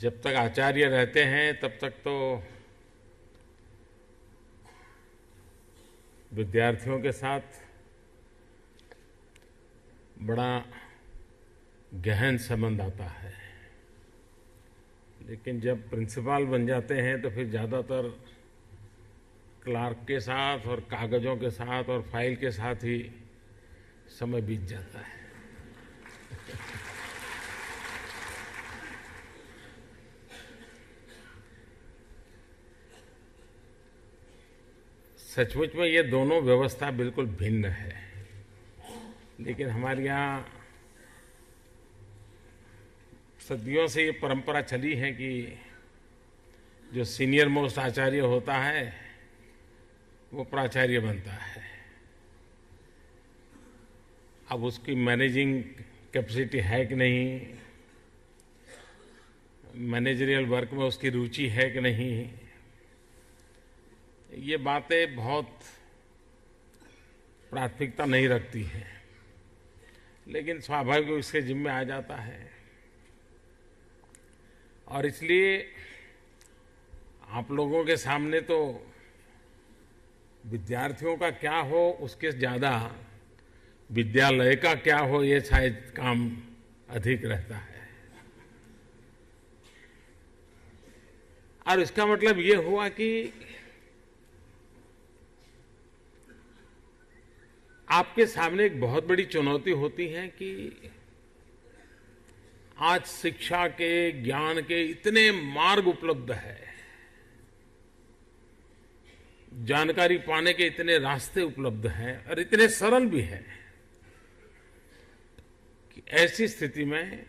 जब तक आचार्य रहते हैं तब तक तो विद्यार्थियों के साथ बड़ा गहन संबंध आता है, लेकिन जब प्रिंसिपल बन जाते हैं तो फिर ज़्यादातर क्लार्क के साथ और कागज़ों के साथ और फाइल के साथ ही समय बीत जाता है। सचमुच में ये दोनों व्यवस्था बिल्कुल भिन्न है, लेकिन हमारे यहाँ सदियों से ये परंपरा चली है कि जो सीनियर मोस्ट आचार्य होता है वो प्राचार्य बनता है। अब उसकी मैनेजिंग कैपेसिटी है कि नहीं, मैनेजरियल वर्क में उसकी रुचि है कि नहीं, ये बातें बहुत प्राथमिकता नहीं रखती हैं, लेकिन स्वाभाविक इसके जिम्मे आ जाता है। और इसलिए आप लोगों के सामने तो विद्यार्थियों का क्या हो उसके ज़्यादा विद्यालय का क्या हो ये शायद काम अधिक रहता है। और इसका मतलब ये हुआ कि आपके सामने एक बहुत बड़ी चुनौती होती है कि आज शिक्षा के, ज्ञान के इतने मार्ग उपलब्ध है, जानकारी पाने के इतने रास्ते उपलब्ध हैं और इतने सरल भी हैं कि ऐसी स्थिति में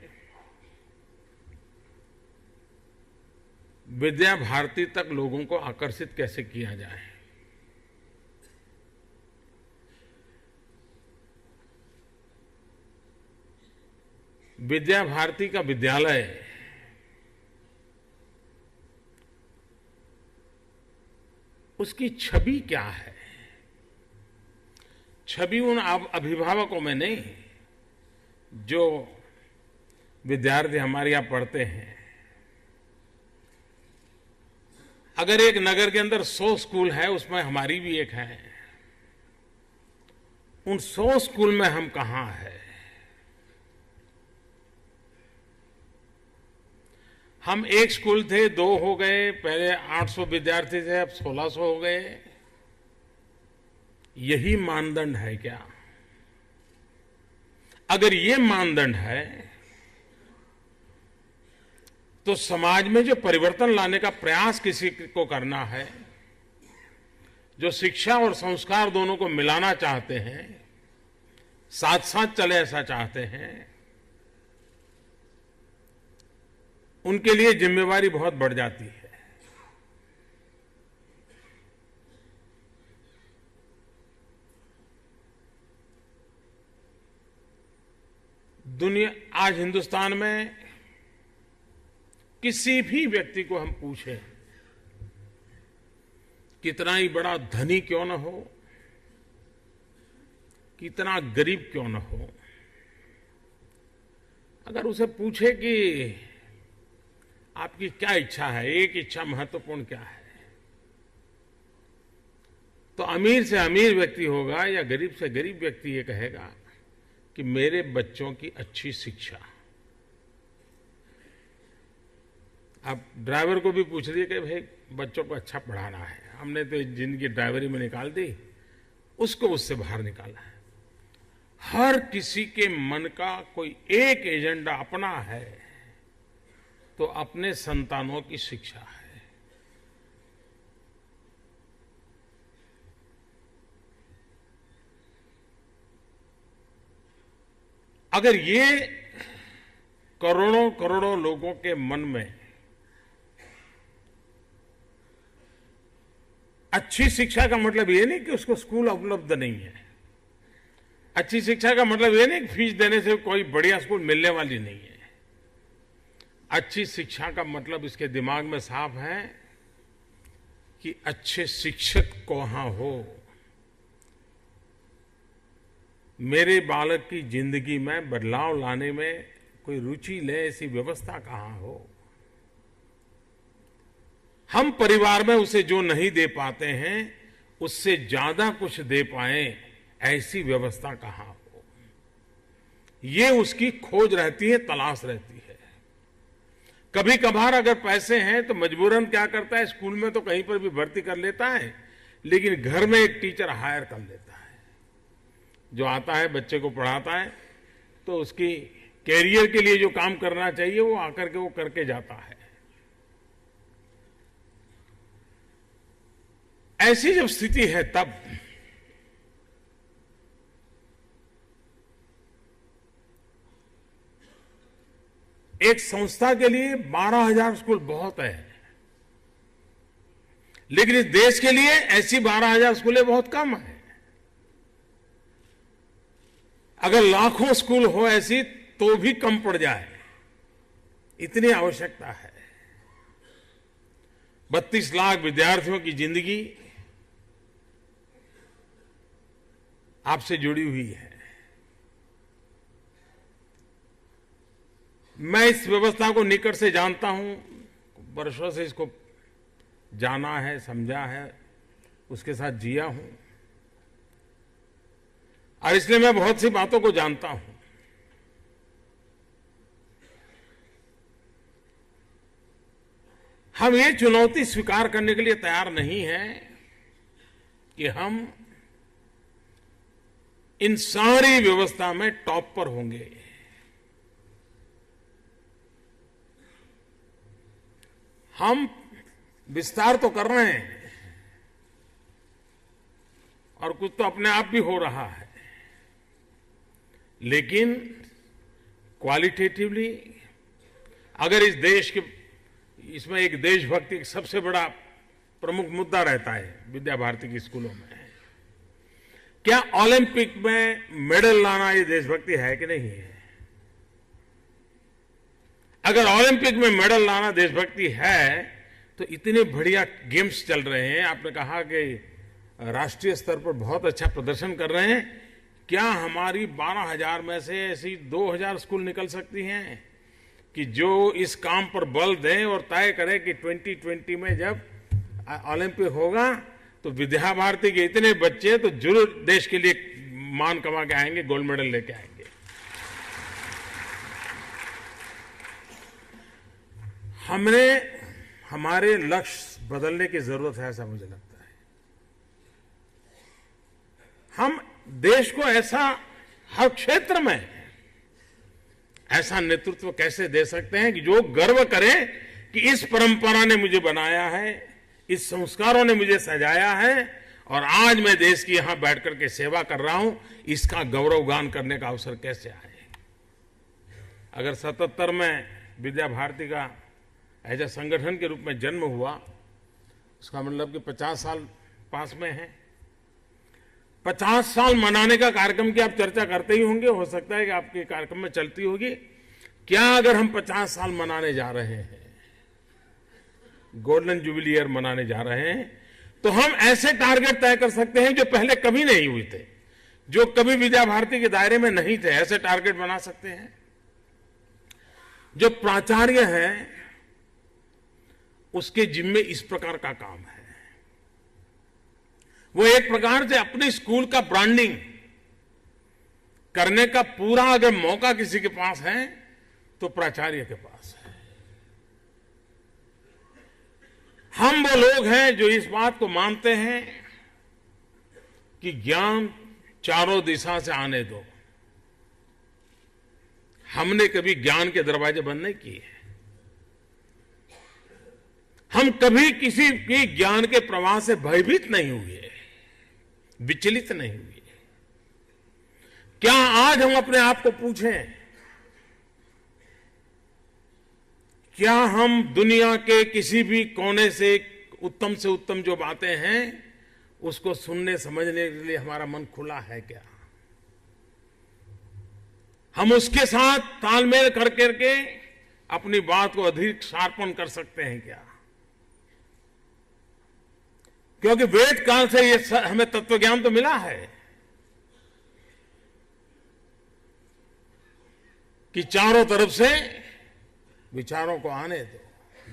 विद्या भारती तक लोगों को आकर्षित कैसे किया जाए। विद्या भारती का विद्यालय उसकी छवि क्या है? छवि उन अभिभावकों में नहीं जो विद्यार्थी हमारे यहां पढ़ते हैं। अगर एक नगर के अंदर 100 स्कूल है, उसमें हमारी भी एक है, उन 100 स्कूल में हम कहां हैं? हम एक स्कूल थे, 2 हो गए, पहले 800 विद्यार्थी थे, अब 1600 हो गए। यही मानदंड है क्या? अगर ये मानदंड है तो समाज में जो परिवर्तन लाने का प्रयास किसी को करना है, जो शिक्षा और संस्कार दोनों को मिलाना चाहते हैं, साथ साथ चले ऐसा चाहते हैं, उनके लिए जिम्मेवारी बहुत बढ़ जाती है। दुनिया आज हिंदुस्तान में किसी भी व्यक्ति को हम पूछें, कितना ही बड़ा धनी क्यों न हो, कितना गरीब क्यों न हो, अगर उसे पूछे कि आपकी क्या इच्छा है, एक इच्छा महत्वपूर्ण क्या है, तो अमीर से अमीर व्यक्ति होगा या गरीब से गरीब व्यक्ति ये कहेगा कि मेरे बच्चों की अच्छी शिक्षा। आप ड्राइवर को भी पूछ लीजिए कि भाई बच्चों को अच्छा पढ़ाना है, हमने तो जिंदगी ड्राइवरी में निकाल दी, उसको उससे बाहर निकाला है। हर किसी के मन का कोई एक एजेंडा अपना है, तो अपने संतानों की शिक्षा है। अगर ये करोड़ों करोड़ों लोगों के मन में अच्छी शिक्षा का मतलब ये नहीं कि उसको स्कूल उपलब्ध नहीं है, अच्छी शिक्षा का मतलब ये नहीं कि फीस देने से कोई बढ़िया स्कूल मिलने वाली नहीं है। अच्छी शिक्षा का मतलब इसके दिमाग में साफ है कि अच्छे शिक्षक कहाँ हो, मेरे बालक की जिंदगी में बदलाव लाने में कोई रुचि ले ऐसी व्यवस्था कहाँ हो। हम परिवार में उसे जो नहीं दे पाते हैं उससे ज्यादा कुछ दे पाए, ऐसी व्यवस्था कहां हो। ये उसकी खोज रहती है, तलाश रहती है। कभी कभार अगर पैसे हैं तो मजबूरन क्या करता है, स्कूल में तो कहीं पर भी भर्ती कर लेता है, लेकिन घर में एक टीचर हायर कर लेता है जो आता है, बच्चे को पढ़ाता है, तो उसकी कैरियर के लिए जो काम करना चाहिए वो आकर के वो करके जाता है। ऐसी जब स्थिति है तब एक संस्था के लिए 12,000 स्कूल बहुत है, लेकिन इस देश के लिए ऐसी 12,000 स्कूलें बहुत कम है। अगर लाखों स्कूल हो ऐसी तो भी कम पड़ जाए, इतनी आवश्यकता है। 32 लाख विद्यार्थियों की जिंदगी आपसे जुड़ी हुई है। मैं इस व्यवस्था को निकट से जानता हूं, वर्षों से इसको जाना है, समझा है, उसके साथ जिया हूं, और इसलिए मैं बहुत सी बातों को जानता हूं। हम ये चुनौती स्वीकार करने के लिए तैयार नहीं हैं कि हम इन सारी व्यवस्था में टॉप पर होंगे। हम विस्तार तो कर रहे हैं और कुछ तो अपने आप भी हो रहा है, लेकिन क्वालिटेटिवली अगर इस देश के, इसमें एक देशभक्ति सबसे बड़ा प्रमुख मुद्दा रहता है विद्या भारती के स्कूलों में। क्या ओलंपिक में मेडल लाना ये देशभक्ति है कि नहीं है? अगर ओलंपिक में मेडल लाना देशभक्ति है तो इतने बढ़िया गेम्स चल रहे हैं, आपने कहा कि राष्ट्रीय स्तर पर बहुत अच्छा प्रदर्शन कर रहे हैं, क्या हमारी 12,000 में से ऐसी 2,000 स्कूल निकल सकती हैं कि जो इस काम पर बल दें और तय करें कि 2020 में जब ओलंपिक होगा तो विद्या भारती के इतने बच्चे तो जरूर देश के लिए मान कमा के आएंगे, गोल्ड मेडल लेके आएंगे। हमने हमारे लक्ष्य बदलने की जरूरत है, ऐसा मुझे लगता है। हम देश को ऐसा हर क्षेत्र में ऐसा नेतृत्व कैसे दे सकते हैं कि जो गर्व करें कि इस परंपरा ने मुझे बनाया है, इस संस्कारों ने मुझे सजाया है और आज मैं देश की यहां बैठकर के सेवा कर रहा हूं, इसका गौरवगान करने का अवसर कैसे आए। अगर 77 में विद्या भारती का ऐसा संगठन के रूप में जन्म हुआ, उसका मतलब कि 50 साल पास में है। 50 साल मनाने का कार्यक्रम की आप चर्चा करते ही होंगे, हो सकता है कि आपके कार्यक्रम में चलती होगी। क्या अगर हम 50 साल मनाने जा रहे हैं, गोल्डन जुबली ईयर मनाने जा रहे हैं, तो हम ऐसे टारगेट तय कर सकते हैं जो पहले कभी नहीं हुए थे, जो कभी विद्या भारती के दायरे में नहीं थे, ऐसे टारगेट बना सकते हैं। जो प्राचार्य हैं उसके जिम्मे इस प्रकार का काम है। वो एक प्रकार से अपने स्कूल का ब्रांडिंग करने का पूरा अगर मौका किसी के पास है तो प्राचार्य के पास है। हम वो लोग हैं जो इस बात को मानते हैं कि ज्ञान चारों दिशा से आने दो। हमने कभी ज्ञान के दरवाजे बंद नहीं किए। हम कभी किसी के ज्ञान के प्रवाह से भयभीत नहीं हुए, विचलित नहीं हुए। क्या आज हम अपने आप को पूछें, क्या हम दुनिया के किसी भी कोने से उत्तम जो बातें हैं उसको सुनने समझने के लिए हमारा मन खुला है क्या? हम उसके साथ तालमेल कर करके अपनी बात को अधिक शार्पन कर सकते हैं क्या? क्योंकि वेद काल से ये हमें तत्व ज्ञान तो मिला है कि चारों तरफ से विचारों को आने दो,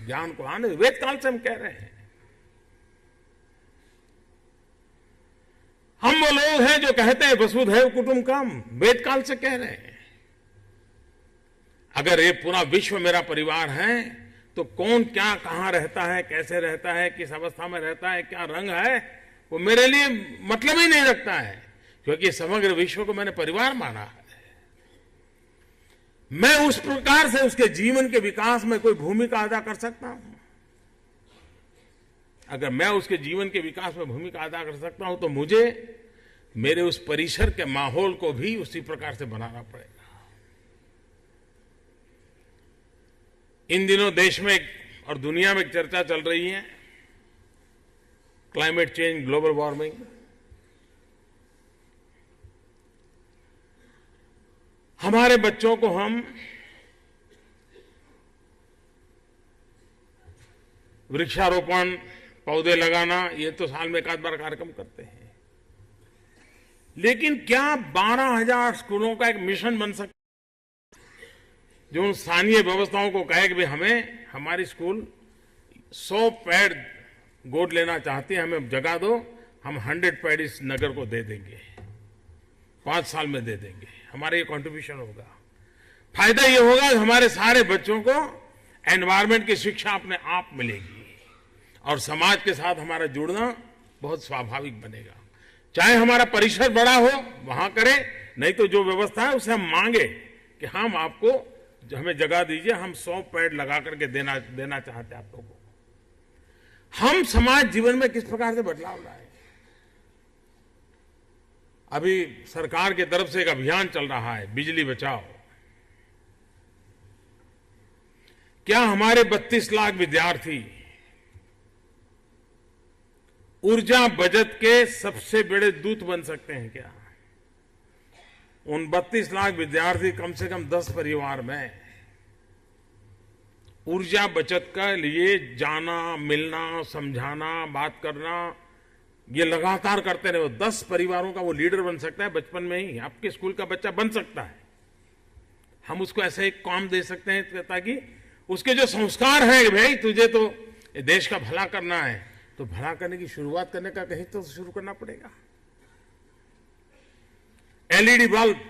ज्ञान को आने, वेद काल से हम कह रहे हैं। हम वो लोग हैं जो कहते हैं वसुधैव कुटुंबकम, वेद काल से कह रहे हैं। अगर ये पूरा विश्व मेरा परिवार है तो कौन क्या कहां रहता है, कैसे रहता है, किस अवस्था में रहता है, क्या रंग है, वो मेरे लिए मतलब ही नहीं रखता है, क्योंकि समग्र विश्व को मैंने परिवार माना है। मैं उस प्रकार से उसके जीवन के विकास में कोई भूमिका अदा कर सकता हूं। अगर मैं उसके जीवन के विकास में भूमिका अदा कर सकता हूं तो मुझे मेरे उस परिसर के माहौल को भी उसी प्रकार से बनाना पड़ेगा। इन दिनों देश में और दुनिया में एक चर्चा चल रही है, क्लाइमेट चेंज, ग्लोबल वार्मिंग। हमारे बच्चों को हम वृक्षारोपण, पौधे लगाना, ये तो साल में एक आध बार कार्यक्रम करते हैं, लेकिन क्या 12,000 स्कूलों का एक मिशन बन सकता जो उन स्थानीय व्यवस्थाओं को कहे कि भाई हमें हमारी स्कूल 100 पेड़ गोद लेना चाहती है, हमें जगह दो, हम 100 पेड़ इस नगर को दे देंगे, 5 साल में दे देंगे, हमारा ये कंट्रीब्यूशन होगा। फायदा ये होगा कि हमारे सारे बच्चों को एनवायरमेंट की शिक्षा अपने आप मिलेगी और समाज के साथ हमारा जुड़ना बहुत स्वाभाविक बनेगा। चाहे हमारा परिसर बड़ा हो वहां करें, नहीं तो जो व्यवस्था है उसे हम मांगे कि हम आपको हमें जगह दीजिए, हम 100 पेड़ लगा करके देना चाहते हैं आप लोगों को। हम समाज जीवन में किस प्रकार से बदलाव लाए। अभी सरकार की तरफ से एक अभियान चल रहा है, बिजली बचाओ। क्या हमारे 32 लाख विद्यार्थी ऊर्जा बचत के सबसे बड़े दूत बन सकते हैं क्या? उन 32 लाख विद्यार्थी कम से कम 10 परिवार में ऊर्जा बचत के लिए जाना, मिलना, समझाना, बात करना, ये लगातार करते रहे। 10 परिवारों का वो लीडर बन सकता है बचपन में ही, आपके स्कूल का बच्चा बन सकता है। हम उसको ऐसे एक काम दे सकते हैं ताकि उसके जो संस्कार हैं, भाई तुझे तो देश का भला करना है, तो भला करने की शुरुआत करने का कहीं तो शुरू करना पड़ेगा। एलईडी बल्ब,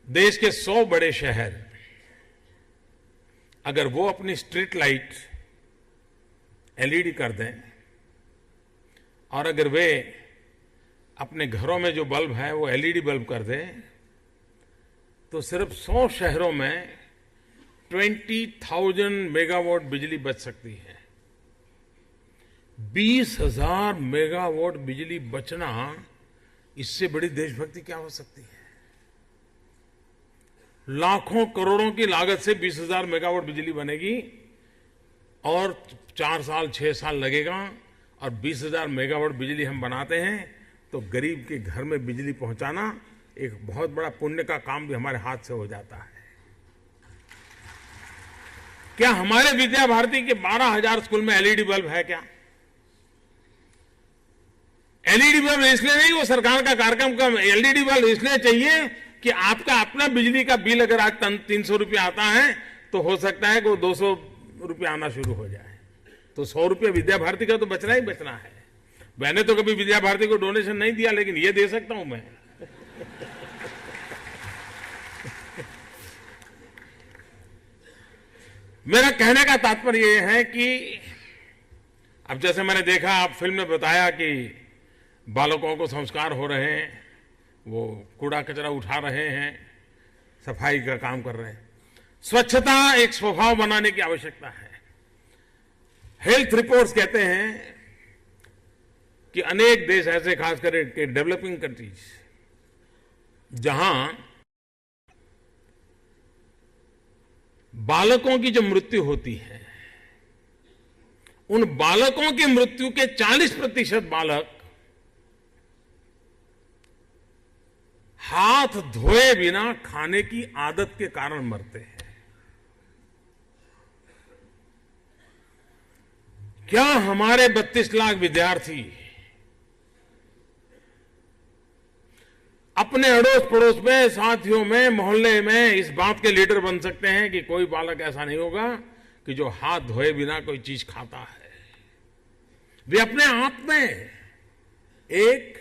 देश के 100 बड़े शहर अगर वो अपनी स्ट्रीट लाइट एलईडी कर दें और अगर वे अपने घरों में जो बल्ब है वो एलईडी बल्ब कर दें, तो सिर्फ 100 शहरों में 20,000 मेगावाट बिजली बच सकती है। 20,000 मेगावाट बिजली बचना, इससे बड़ी देशभक्ति क्या हो सकती है। लाखों करोड़ों की लागत से 20,000 मेगावाट बिजली बनेगी और 4 साल 6 साल लगेगा, और 20,000 मेगावाट बिजली हम बनाते हैं तो गरीब के घर में बिजली पहुंचाना एक बहुत बड़ा पुण्य का काम भी हमारे हाथ से हो जाता है। क्या हमारे विद्या भारती के 12,000 स्कूल में एलईडी बल्ब है क्या? एलईडी बल्ब इसलिए नहीं, वो सरकार का कार्यक्रम का एलईडी बल्ब इसलिए चाहिए कि आपका अपना बिजली का बिल अगर आज 300 रुपये आता है तो हो सकता है कि वो 200 रुपये आना शुरू हो जाए, तो 100 रुपये विद्या भारती का तो बचना ही बचना है। मैंने तो कभी विद्या भारती को डोनेशन नहीं दिया, लेकिन ये दे सकता हूं मैं। मेरा कहने का तात्पर्य यह है कि अब जैसे मैंने देखा, आप फिल्म में बताया कि बालकों को संस्कार हो रहे हैं, वो कूड़ा कचरा उठा रहे हैं, सफाई का काम कर रहे हैं। स्वच्छता एक स्वभाव बनाने की आवश्यकता है। हेल्थ रिपोर्ट्स कहते हैं कि अनेक देश ऐसे, खासकर के डेवलपिंग कंट्रीज, जहां बालकों की जो मृत्यु होती है, उन बालकों की मृत्यु के 40% बालक हाथ धोए बिना खाने की आदत के कारण मरते हैं। क्या हमारे 32 लाख विद्यार्थी अपने अड़ोस पड़ोस में, साथियों में, मोहल्ले में इस बात के लीडर बन सकते हैं कि कोई बालक ऐसा नहीं होगा कि जो हाथ धोए बिना कोई चीज खाता है। वे अपने आप में एक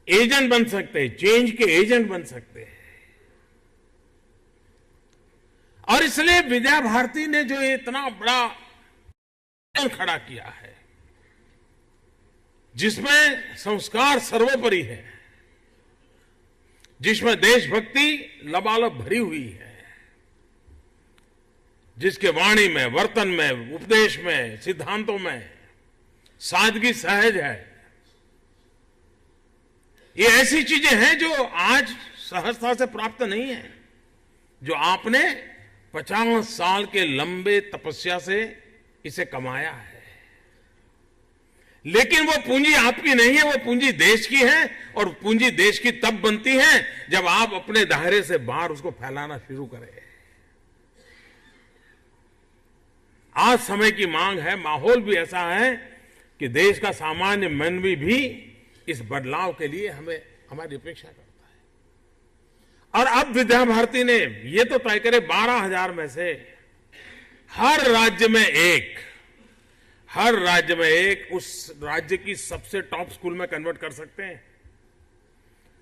एजेंट बन सकते हैं, चेंज के एजेंट बन सकते हैं। और इसलिए विद्या भारती ने जो इतना बड़ा खड़ा किया है, जिसमें संस्कार सर्वोपरि है, जिसमें देशभक्ति लबालब भरी हुई है, जिसके वाणी में, वर्तन में, उपदेश में, सिद्धांतों में सादगी सहज है, ये ऐसी चीजें हैं जो आज सहजता से प्राप्त नहीं है, जो आपने 50 साल के लंबे तपस्या से इसे कमाया है। लेकिन वो पूंजी आपकी नहीं है, वो पूंजी देश की है, और पूंजी देश की तब बनती है जब आप अपने दायरे से बाहर उसको फैलाना शुरू करें। आज समय की मांग है, माहौल भी ऐसा है कि देश का सामान्य मानवी भी इस बदलाव के लिए हमारी अपेक्षा करता है। और अब विद्या भारती ने ये तो तय करे 12,000 में से हर राज्य में एक उस राज्य की सबसे टॉप स्कूल में कन्वर्ट कर सकते हैं।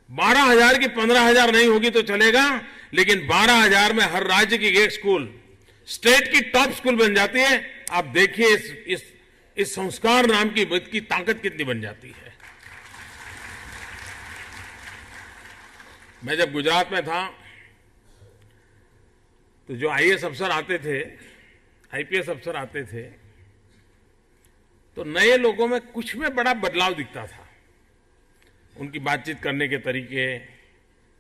12,000 की 15,000 नहीं होगी तो चलेगा, लेकिन 12,000 में हर राज्य की एक स्कूल स्टेट की टॉप स्कूल बन जाती है। आप देखिए इस संस्कार नाम की ताकत कितनी बन जाती है। मैं जब गुजरात में था तो जो आईएएस अफसर आते थे, आईपीएस अफसर आते थे, तो नए लोगों में कुछ में बड़ा बदलाव दिखता था। उनकी बातचीत करने के तरीके,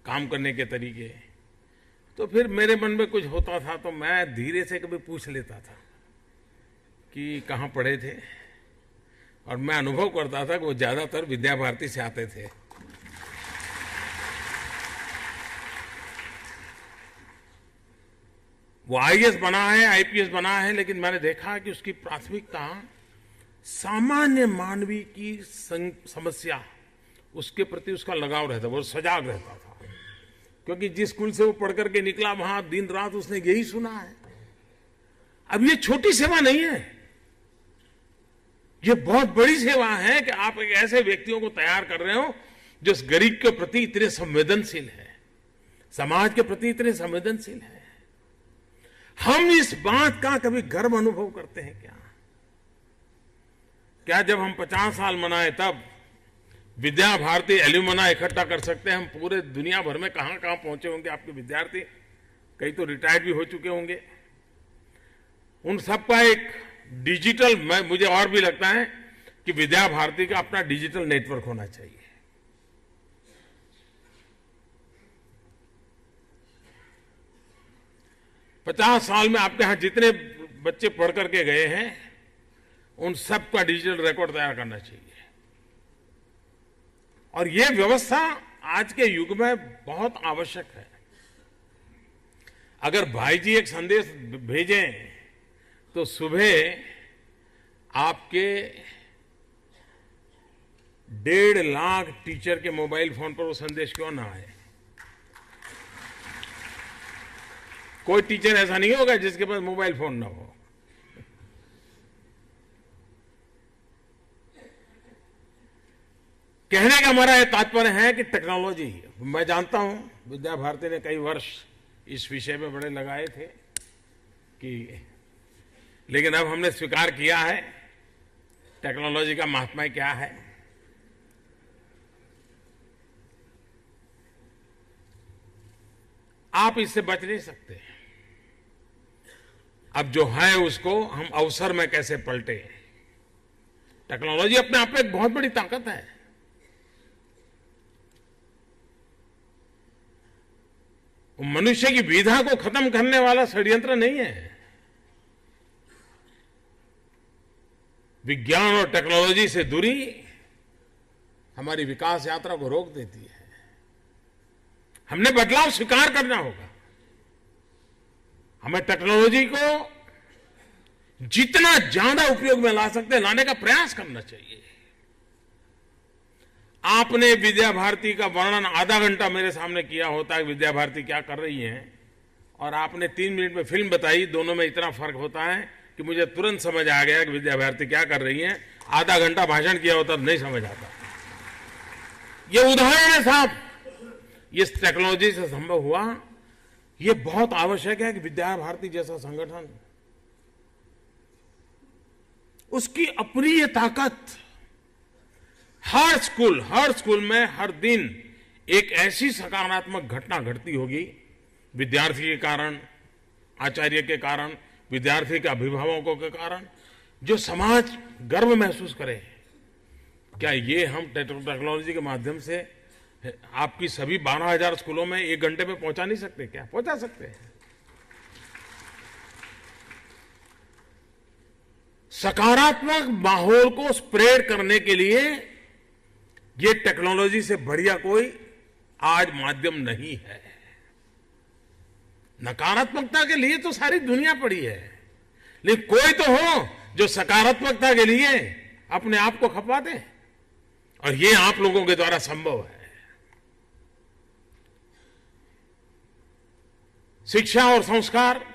काम करने के तरीके। तो फिर मेरे मन में कुछ होता था तो मैं धीरे से कभी पूछ लेता था कि कहाँ पढ़े थे, और मैं अनुभव करता था कि वो ज्यादातर विद्या भारती से आते थे। वो आईएएस बना है, आईपीएस बना है, लेकिन मैंने देखा कि उसकी प्राथमिकता सामान्य मानवी की समस्या, उसके प्रति उसका लगाव रहता, वो सजाग रहता था। क्योंकि जिस स्कूल से वो पढ़ करके निकला वहां दिन रात उसने यही सुना है। अब ये छोटी सेवा नहीं है, ये बहुत बड़ी सेवा है कि आप एक ऐसे व्यक्तियों को तैयार कर रहे हो जो इस गरीब के प्रति इतने संवेदनशील है, समाज के प्रति इतने संवेदनशील है। हम इस बात का कभी गर्व अनुभव करते हैं क्या जब हम 50 साल मनाए तब विद्या भारती एल्यूमना इकट्ठा कर सकते हैं? हम पूरे दुनिया भर में कहां कहां पहुंचे होंगे आपके विद्यार्थी, कई तो रिटायर्ड भी हो चुके होंगे। उन सबका एक डिजिटल, मुझे और भी लगता है कि विद्या भारती का अपना डिजिटल नेटवर्क होना चाहिए। पचास साल में आपके यहां जितने बच्चे पढ़ करके गए हैं उन सब का डिजिटल रिकॉर्ड तैयार करना चाहिए। और यह व्यवस्था आज के युग में बहुत आवश्यक है। अगर भाई जी एक संदेश भेजें तो सुबह आपके 1.5 लाख टीचर के मोबाइल फोन पर वो संदेश क्यों ना आए? कोई टीचर ऐसा नहीं होगा जिसके पास मोबाइल फोन ना हो। कहने का हमारा यह तात्पर्य है कि टेक्नोलॉजी, मैं जानता हूं विद्या भारती ने कई वर्ष इस विषय में बड़े लगाए थे लेकिन अब हमने स्वीकार किया है टेक्नोलॉजी का महात्मा क्या है। आप इससे बच नहीं सकते। अब जो है उसको हम अवसर में कैसे पलटे। टेक्नोलॉजी अपने आप में एक बहुत बड़ी ताकत है। मनुष्य की विधा को खत्म करने वाला षड्यंत्र नहीं है। विज्ञान और टेक्नोलॉजी से दूरी हमारी विकास यात्रा को रोक देती है। हमने बदलाव स्वीकार करना होगा। हमें टेक्नोलॉजी को जितना ज्यादा उपयोग में ला सकते हैं लाने का प्रयास करना चाहिए। आप आपने विद्या भारती का वर्णन आधा घंटा मेरे सामने किया होता है, विद्या भारती क्या कर रही है, और आपने 3 मिनट में फिल्म बताई, दोनों में इतना फर्क होता है कि मुझे तुरंत समझ आ गया कि विद्या भारती क्या कर रही है। आधा घंटा भाषण किया होता तो नहीं समझ आता। ये उदाहरण है साहब, ये टेक्नोलॉजी से संभव हुआ। ये बहुत आवश्यक है कि विद्या भारती जैसा संगठन, उसकी अपनी ये ताकत, हर स्कूल में हर दिन एक ऐसी सकारात्मक घटना घटती होगी, विद्यार्थी के कारण, आचार्य के कारण, विद्यार्थी के अभिभावकों के कारण, जो समाज गर्व महसूस करे। क्या ये हम टेक्नोलॉजी के माध्यम से आपकी सभी 12,000 स्कूलों में 1 घंटे में पहुंचा नहीं सकते? क्या पहुंचा सकते हैं? सकारात्मक माहौल को स्प्रेड करने के लिए ये टेक्नोलॉजी से बढ़िया कोई आज माध्यम नहीं है। नकारात्मकता के लिए तो सारी दुनिया पड़ी है, लेकिन कोई तो हो जो सकारात्मकता के लिए अपने आप को खपा दे, और ये आप लोगों के द्वारा संभव है। शिक्षा और संस्कार,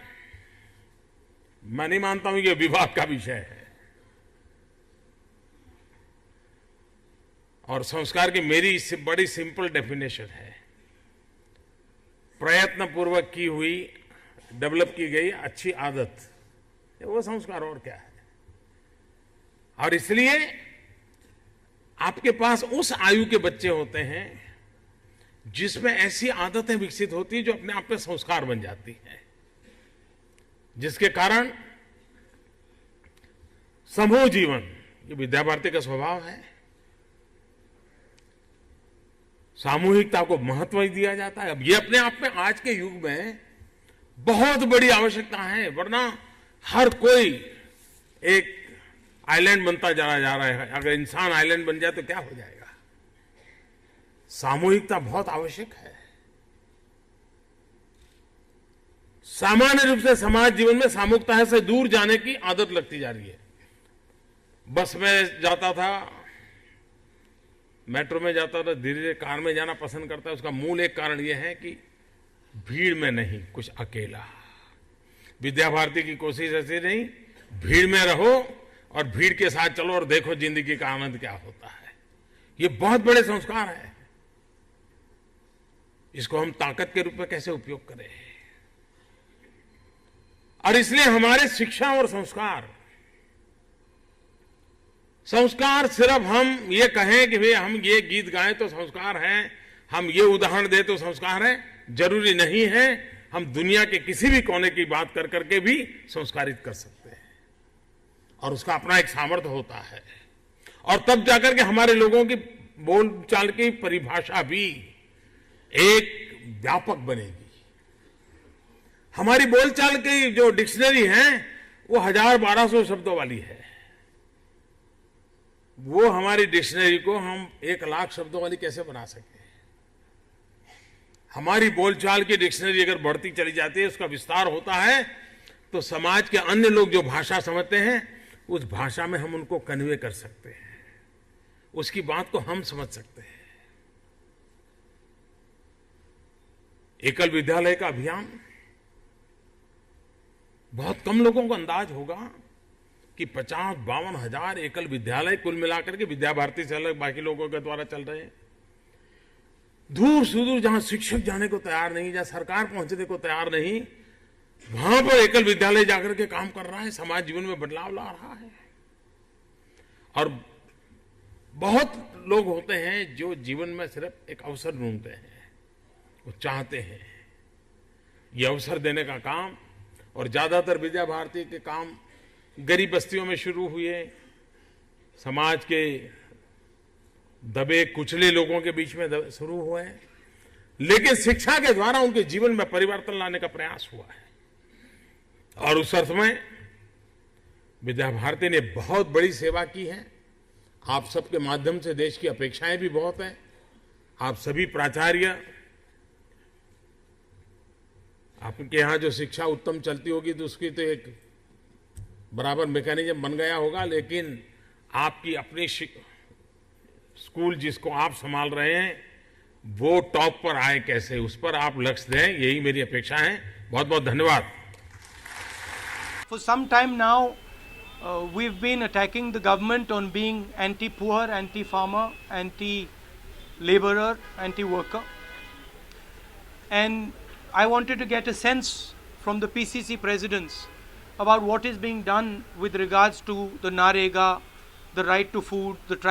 मैं नहीं मानता हूं कि विवाद का विषय है, और संस्कार की मेरी बड़ी सिंपल डेफिनेशन है, प्रयत्न पूर्वक की हुई, डेवलप की गई अच्छी आदत, वो संस्कार और क्या है। और इसलिए आपके पास उस आयु के बच्चे होते हैं जिसमें ऐसी आदतें विकसित होती है जो अपने आप में संस्कार बन जाती है, जिसके कारण समूह जीवन, ये विद्या भारती का स्वभाव है। सामूहिकता को महत्व दिया जाता है। अब ये अपने आप में आज के युग में बहुत बड़ी आवश्यकता है, वरना हर कोई एक आइलैंड बनता जा रहा है। अगर इंसान आइलैंड बन जाए तो क्या हो जाएगा? सामूहिकता बहुत आवश्यक है। सामान्य रूप से समाज जीवन में सामूहिकता से दूर जाने की आदत लगती जा रही है। बस में जाता था, मेट्रो में जाता था, धीरे धीरे कार में जाना पसंद करता है। उसका मूल एक कारण यह है कि भीड़ में नहीं, कुछ अकेला। विद्या भारती की कोशिश ऐसी नहीं, भीड़ में रहो और भीड़ के साथ चलो और देखो जिंदगी का आनंद क्या होता है। ये बहुत बड़े संस्कार है। इसको हम ताकत के रूप में कैसे उपयोग करें? और इसलिए हमारे शिक्षा और संस्कार सिर्फ हम ये कहें कि भाई हम ये गीत गाएं तो संस्कार है, हम ये उदाहरण दें तो संस्कार है, जरूरी नहीं है। हम दुनिया के किसी भी कोने की बात कर करके भी संस्कारित कर सकते हैं, और उसका अपना एक सामर्थ्य होता है। और तब जाकर के हमारे लोगों की बोलचाल की परिभाषा भी एक व्यापक बनेगी। हमारी बोलचाल की जो डिक्शनरी है वो 1000-1200 शब्दों वाली है। वो हमारी डिक्शनरी को हम 1,00,000 शब्दों वाली कैसे बना सकते हैं? हमारी बोलचाल की डिक्शनरी अगर बढ़ती चली जाती है, उसका विस्तार होता है, तो समाज के अन्य लोग जो भाषा समझते हैं उस भाषा में हम उनको कन्वे कर सकते हैं, उसकी बात को हम समझ सकते हैं। एकल विद्यालय का अभियान, बहुत कम लोगों को अंदाज होगा कि 50-52 हजार एकल विद्यालय कुल मिलाकर के विद्या भारती से अलग बाकी लोगों के द्वारा चल रहे हैं। दूर सुदूर जहां शिक्षक जाने को तैयार नहीं, जहां सरकार पहुंचने को तैयार नहीं, वहां पर एकल विद्यालय जाकर के काम कर रहा है, समाज जीवन में बदलाव ला रहा है। और बहुत लोग होते हैं जो जीवन में सिर्फ एक अवसर ढूंढते हैं, वो चाहते हैं ये अवसर देने का काम। और ज्यादातर विद्या भारती के काम गरीब बस्तियों में शुरू हुए, समाज के दबे कुचले लोगों के बीच में शुरू हुए, लेकिन शिक्षा के द्वारा उनके जीवन में परिवर्तन लाने का प्रयास हुआ है। और उस अर्थ में विद्या भारती ने बहुत बड़ी सेवा की है। आप सबके माध्यम से देश की अपेक्षाएं भी बहुत हैं। आप सभी प्राचार्य, आपके यहां जो शिक्षा उत्तम चलती होगी तो उसकी तो एक बराबर मैकेनिज्म बन गया होगा, लेकिन आपकी अपनी स्कूल जिसको आप संभाल रहे हैं वो टॉप पर आए कैसे, उस पर आप लक्ष्य दें, यही मेरी अपेक्षा है। बहुत बहुत धन्यवाद। For some time now, we've been attacking the government on being anti-poor, anti-farmer, anti-laborer, anti-worker. And I wanted to get a sense from the PCC presidents about what is being done with regards to the NAREGA, the right to food, the